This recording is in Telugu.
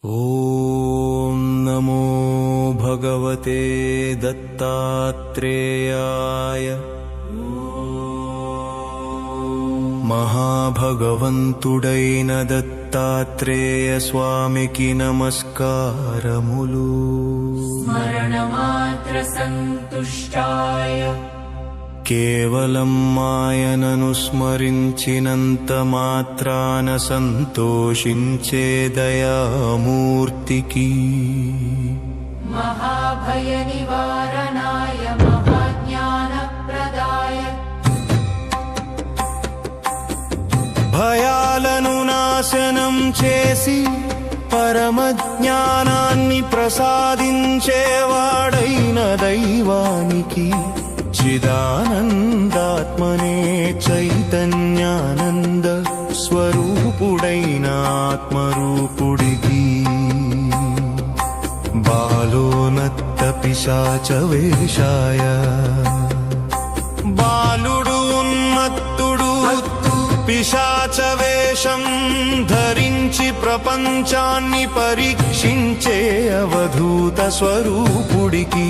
ఓం నమో భగవతే దత్తాత్రేయాయ. మహాభగవంతుడైన దత్తాత్రేయ స్వామికి నమస్కారములు. స్మరణమాత్ర సంతుష్టాయ కేవలం ఆయనను స్మరించినంత మాత్రాన సంతోషించే దయామూర్తికి, మహాభయ నివారణాయ మహాజ్ఞాన ప్రదాయ భయాలను నాశనం చేసి పరమజ్ఞానాన్ని ప్రసాదించేవాడైన దైవానికి, చిదానందాత్మనే చైతన్యానంద స్వరూపుడైన ఆత్మరూపుడికి, బాలోనత్త పిశాచవేషాయ, బాలుడు ఉన్మత్తుడు పిశాచవేషం ధరించి ప్రపంచాన్ని పరీక్షించే అవధూత స్వరూపుడికి,